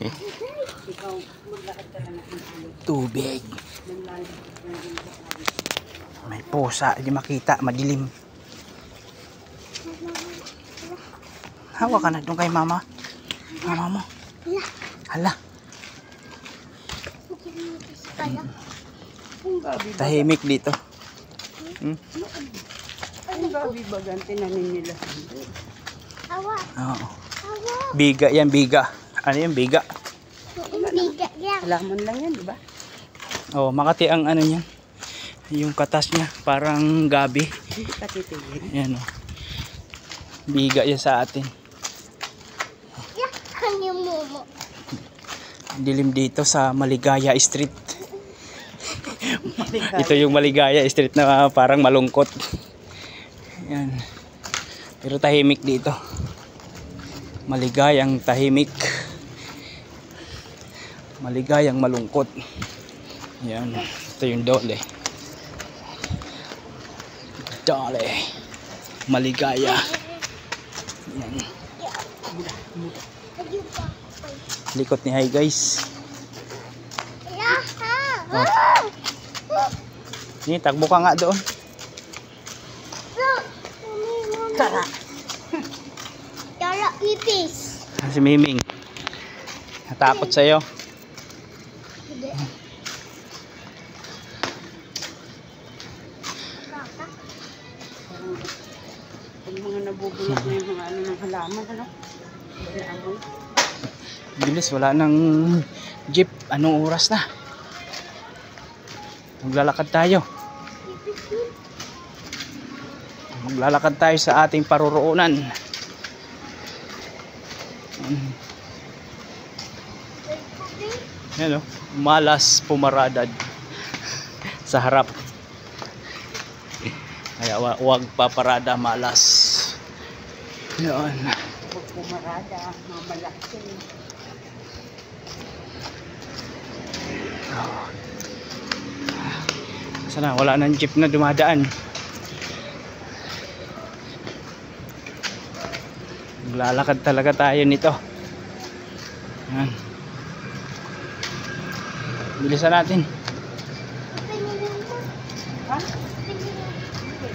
Ikaw, maglakad ka na ng Tubig. May pusa, di makita, madilim. Hawa ka na doon kay mama. Mama mo. Hala. Tahimik dito. Ang gabi bagan, tinanin nila. Awa. Oo. Awa. Biga yan, biga. Ano yan, biga? Biga yan. Halaman lang yan, di ba? Oh, Makati ang ano niyan. Yung katas niya, parang gabi. Hindi ka titigil. Yan oh. Biga yan sa atin. Yakan yung momo. Dilim dito sa Maligaya Street. Ito yung Maligaya Street na parang malungkot. Yan. Pero tahimik dito. Maligayang tahimik. Maligayang malungkot. Yan. Ito yung Dole. Dole. Maligaya. Yan. Likot ni Hay guys. Oh. Ni takbo ka nga doon. Tara. Tara, ipis. Si Miming. Natakot sa'yo. Pag mga nabubulok na yung mga ano ng halaman, ano? Wala amoy. Bilis, wala nang jeep. Anong oras na? Maglalakad tayo. Maglalakad tayo sa ating paruroonan. Yan o, Malas Pumaradad sa harap. Kaya wag paparada, malas. Yan. Huwag pumarada, mamalasin. Sana wala nang jeep na dumadaan. Maglalakad talaga tayo nito. Yan. Bilisan natin. Ha?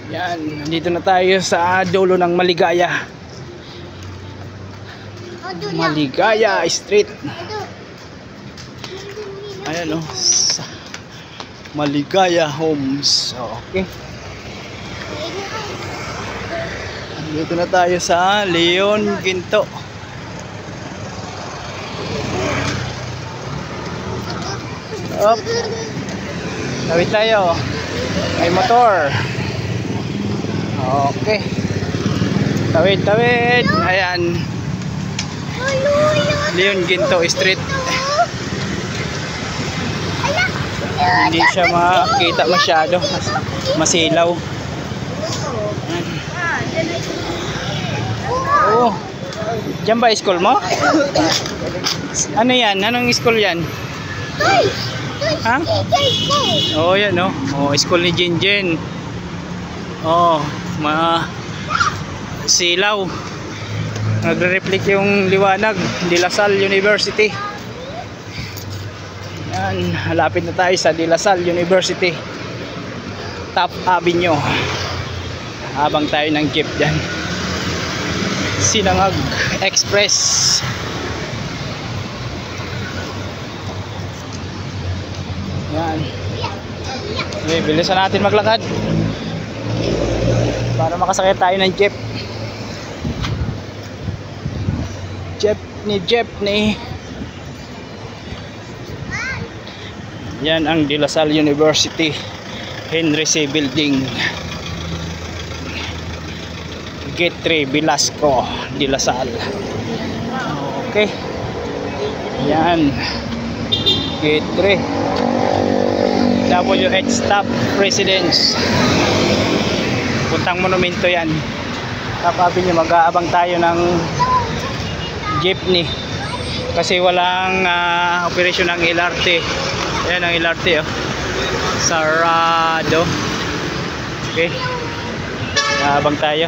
Yan, nandito na tayo sa dulo ng Maligaya. Maligaya Street. Ayan o, Maligaya Homes. Okay. Dito na tayo sa Leon Ginto. Up. Tawid tayo. May motor. Okay. Tawid, tawid. Ayan. Leon Ginto Street. Hindi siya makita masyado. Masilaw. Oh. Diyan ba school mo? Ano yan? Anong school yan? Ha? Oh, yan oh. Oh, school ni Jinjin. Oh, silaw. Nagre-reflect yung liwanag. De La Salle University. Yan, halapit na tayo sa De La Salle University. Top Avenue. Habang tayo ng jeep dyan. Sinangag Express. Yan. Okay, bilisan natin maglakad para makasakay tayo ng jeep. Jeepney. Yan ang De La Salle University, Henry C. Building, Gate 3, Velasco, De La Salle. Okay. Yan. Gate 3. WH Staff Residence. Puntang monumento yan. Kapabi nyo, mag-aabang tayo ng jeepney. Kasi walang operasyon ng LRT. Ayan ang LRT oh. Sarado. Okay. Abang tayo.